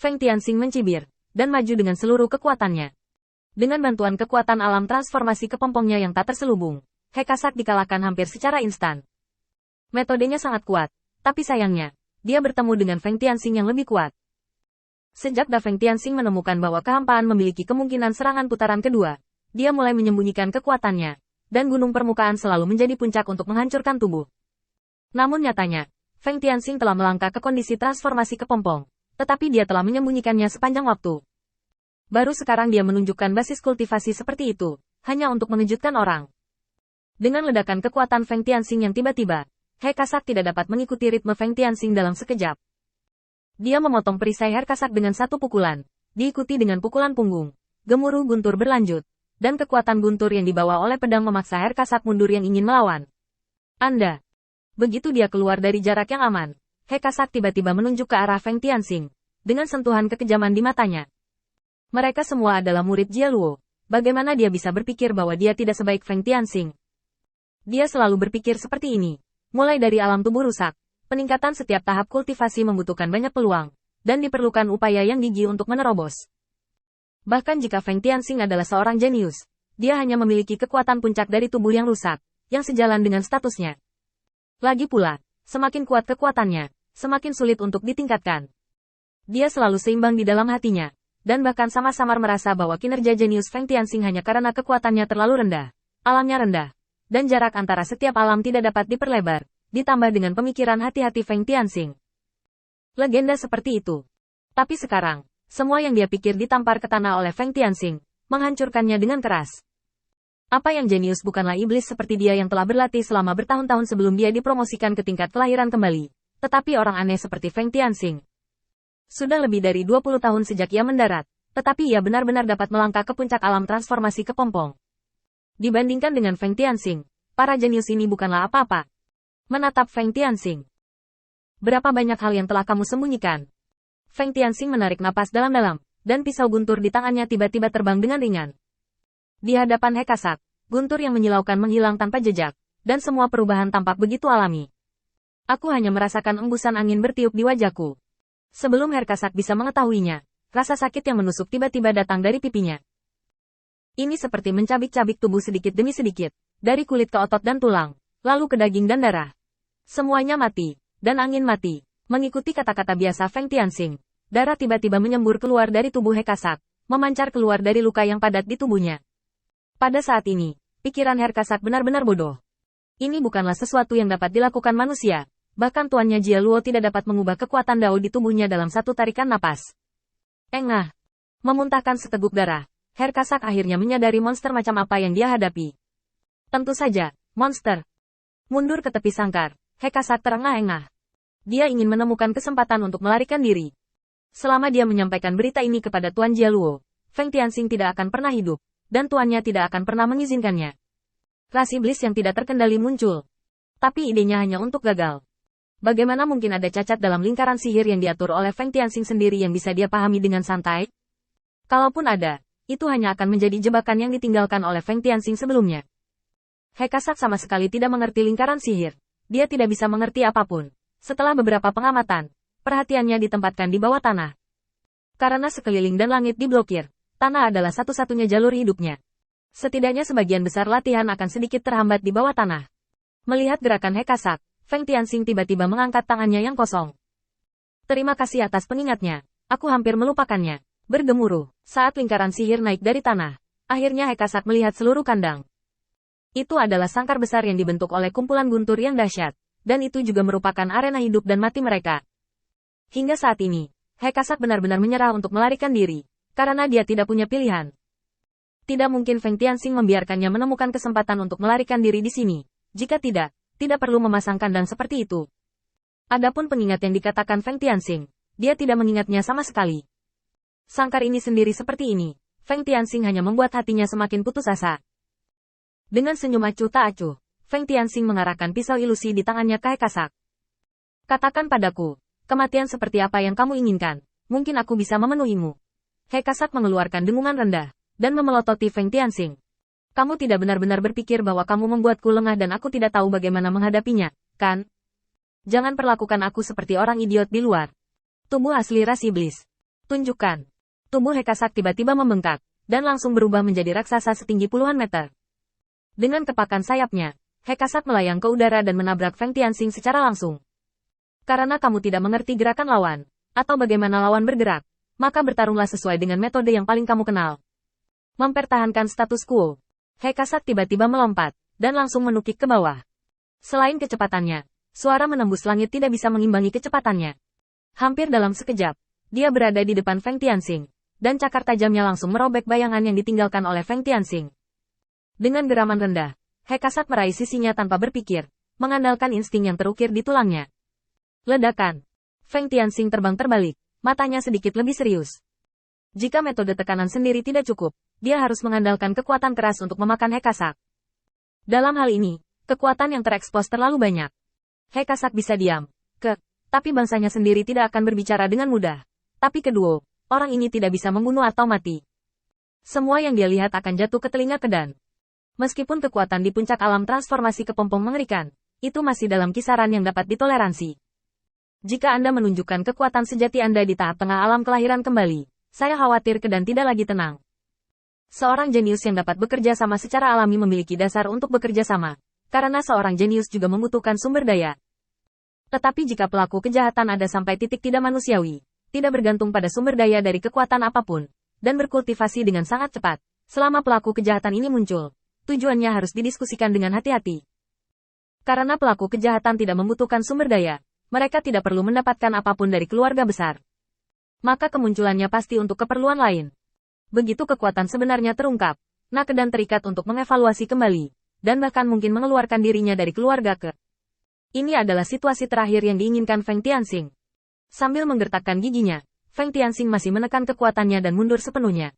Feng Tianxing mencibir, dan maju dengan seluruh kekuatannya. Dengan bantuan kekuatan alam transformasi kepompongnya yang tak terselubung, Hekasak dikalahkan hampir secara instan. Metodenya sangat kuat, tapi sayangnya, dia bertemu dengan Feng Tianxing yang lebih kuat. Sejak Da Feng Tianxing menemukan bahwa kehampaan memiliki kemungkinan serangan putaran kedua, dia mulai menyembunyikan kekuatannya, dan gunung permukaan selalu menjadi puncak untuk menghancurkan tubuh. Namun nyatanya, Feng Tianxing telah melangkah ke kondisi transformasi kepompong, tetapi dia telah menyembunyikannya sepanjang waktu. Baru sekarang dia menunjukkan basis kultivasi seperti itu, hanya untuk mengejutkan orang. Dengan ledakan kekuatan Feng Tianxing yang tiba-tiba, Hekasak tidak dapat mengikuti ritme Feng Tianxing dalam sekejap. Dia memotong perisai Hekasak dengan satu pukulan, diikuti dengan pukulan punggung. Gemuruh guntur berlanjut, dan kekuatan guntur yang dibawa oleh pedang memaksa Hekasak mundur yang ingin melawan. Anda. Begitu dia keluar dari jarak yang aman, Hekasak tiba-tiba menunjuk ke arah Feng Tianxing, dengan sentuhan kekejaman di matanya. Mereka semua adalah murid Jia Luo. Bagaimana dia bisa berpikir bahwa dia tidak sebaik Feng Tianxing? Dia selalu berpikir seperti ini. Mulai dari alam tubuh rusak, peningkatan setiap tahap kultivasi membutuhkan banyak peluang, dan diperlukan upaya yang gigih untuk menerobos. Bahkan jika Feng Tianxing adalah seorang jenius, dia hanya memiliki kekuatan puncak dari tubuh yang rusak, yang sejalan dengan statusnya. Lagi pula, semakin kuat kekuatannya, semakin sulit untuk ditingkatkan. Dia selalu seimbang di dalam hatinya, dan bahkan sama-samar merasa bahwa kinerja jenius Feng Tianxing hanya karena kekuatannya terlalu rendah, alamnya rendah, dan jarak antara setiap alam tidak dapat diperlebar, ditambah dengan pemikiran hati-hati Feng Tianxing. Legenda seperti itu. Tapi sekarang, semua yang dia pikir ditampar ke tanah oleh Feng Tianxing, menghancurkannya dengan keras. Apa yang jenius bukanlah iblis seperti dia yang telah berlatih selama bertahun-tahun sebelum dia dipromosikan ke tingkat kelahiran kembali, tetapi orang aneh seperti Feng Tianxing. Sudah lebih dari 20 tahun sejak ia mendarat, tetapi ia benar-benar dapat melangkah ke puncak alam transformasi kepompong. Dibandingkan dengan Feng Tianxing, para jenius ini bukanlah apa-apa. Menatap Feng Tianxing. Berapa banyak hal yang telah kamu sembunyikan? Feng Tianxing menarik napas dalam-dalam, dan pisau guntur di tangannya tiba-tiba terbang dengan ringan. Di hadapan Hekasak, guntur yang menyilaukan menghilang tanpa jejak, dan semua perubahan tampak begitu alami. Aku hanya merasakan embusan angin bertiup di wajahku. Sebelum Hekasak bisa mengetahuinya, rasa sakit yang menusuk tiba-tiba datang dari pipinya. Ini seperti mencabik-cabik tubuh sedikit demi sedikit, dari kulit ke otot dan tulang, lalu ke daging dan darah. Semuanya mati, dan angin mati. Mengikuti kata-kata biasa Feng Tianxing, darah tiba-tiba menyembur keluar dari tubuh Hekasak, memancar keluar dari luka yang padat di tubuhnya. Pada saat ini, pikiran Hekasak benar-benar bodoh. Ini bukanlah sesuatu yang dapat dilakukan manusia, bahkan tuannya Jia Luo tidak dapat mengubah kekuatan Dao di tubuhnya dalam satu tarikan napas. Engah. Memuntahkan seteguk darah, Hekasak akhirnya menyadari monster macam apa yang dia hadapi. Tentu saja, monster. Mundur ke tepi sangkar, Hekasak terengah-engah. Dia ingin menemukan kesempatan untuk melarikan diri. Selama dia menyampaikan berita ini kepada Tuan Jia Luo, Feng Tianxing tidak akan pernah hidup, dan tuannya tidak akan pernah mengizinkannya. Ras iblis yang tidak terkendali muncul. Tapi idenya hanya untuk gagal. Bagaimana mungkin ada cacat dalam lingkaran sihir yang diatur oleh Feng Tianxing sendiri yang bisa dia pahami dengan santai? Kalaupun ada, itu hanya akan menjadi jebakan yang ditinggalkan oleh Feng Tianxing sebelumnya. Hekasak sama sekali tidak mengerti lingkaran sihir. Dia tidak bisa mengerti apapun. Setelah beberapa pengamatan, perhatiannya ditempatkan di bawah tanah. Karena sekeliling dan langit diblokir, tanah adalah satu-satunya jalur hidupnya. Setidaknya sebagian besar latihan akan sedikit terhambat di bawah tanah. Melihat gerakan Hekasak, Feng Tianxing tiba-tiba mengangkat tangannya yang kosong. Terima kasih atas pengingatnya, aku hampir melupakannya. Bergemuruh, saat lingkaran sihir naik dari tanah, akhirnya Hekasak melihat seluruh kandang. Itu adalah sangkar besar yang dibentuk oleh kumpulan guntur yang dahsyat. Dan itu juga merupakan arena hidup dan mati mereka. Hingga saat ini, Hekasak benar-benar menyerah untuk melarikan diri, karena dia tidak punya pilihan. Tidak mungkin Feng Tianxing membiarkannya menemukan kesempatan untuk melarikan diri di sini. Jika tidak perlu memasang kandang seperti itu. Adapun pengingat yang dikatakan Feng Tianxing, dia tidak mengingatnya sama sekali. Sangkar ini sendiri seperti ini, Feng Tianxing hanya membuat hatinya semakin putus asa. Dengan senyum acuh tak acuh, Feng Tianxing mengarahkan pisau ilusi di tangannya ke Hekasak. Katakan padaku, kematian seperti apa yang kamu inginkan, mungkin aku bisa memenuhimu. Hekasak mengeluarkan dengungan rendah, dan memelototi Feng Tianxing. Kamu tidak benar-benar berpikir bahwa kamu membuatku lengah dan aku tidak tahu bagaimana menghadapinya, kan? Jangan perlakukan aku seperti orang idiot di luar. Tubuh asli ras iblis. Tunjukkan. Tubuh Hekasak tiba-tiba membengkak, dan langsung berubah menjadi raksasa setinggi puluhan meter. Dengan kepakan sayapnya, Hekasak melayang ke udara dan menabrak Feng Tianxing secara langsung. Karena kamu tidak mengerti gerakan lawan, atau bagaimana lawan bergerak, maka bertarunglah sesuai dengan metode yang paling kamu kenal. Mempertahankan status quo. Hekasak tiba-tiba melompat, dan langsung menukik ke bawah. Selain kecepatannya, suara menembus langit tidak bisa mengimbangi kecepatannya. Hampir dalam sekejap, dia berada di depan Feng Tianxing, dan cakar tajamnya langsung merobek bayangan yang ditinggalkan oleh Feng Tianxing. Dengan geraman rendah, Hekasak meraih sisinya tanpa berpikir, mengandalkan insting yang terukir di tulangnya. Ledakan. Feng Tianxing terbang terbalik, matanya sedikit lebih serius. Jika metode tekanan sendiri tidak cukup, dia harus mengandalkan kekuatan keras untuk memakan Hekasak. Dalam hal ini, kekuatan yang terekspos terlalu banyak. Hekasak bisa diam, tapi bangsanya sendiri tidak akan berbicara dengan mudah. Tapi kedua, orang ini tidak bisa membunuh atau mati. Semua yang dia lihat akan jatuh ke telinga Kedan. Meskipun kekuatan di puncak alam transformasi kepompong mengerikan, itu masih dalam kisaran yang dapat ditoleransi. Jika Anda menunjukkan kekuatan sejati Anda di tahap tengah alam kelahiran kembali, saya khawatir Kedan tidak lagi tenang. Seorang jenius yang dapat bekerja sama secara alami memiliki dasar untuk bekerja sama, karena seorang jenius juga membutuhkan sumber daya. Tetapi jika pelaku kejahatan ada sampai titik tidak manusiawi, tidak bergantung pada sumber daya dari kekuatan apapun, dan berkultivasi dengan sangat cepat, selama pelaku kejahatan ini muncul, tujuannya harus didiskusikan dengan hati-hati. Karena pelaku kejahatan tidak membutuhkan sumber daya, mereka tidak perlu mendapatkan apapun dari keluarga besar. Maka kemunculannya pasti untuk keperluan lain. Begitu kekuatan sebenarnya terungkap, Nakedan terikat untuk mengevaluasi kembali, dan bahkan mungkin mengeluarkan dirinya dari keluarga ke. Ini adalah situasi terakhir yang diinginkan Feng Tianxing. Sambil menggertakkan giginya, Feng Tianxing masih menekan kekuatannya dan mundur sepenuhnya.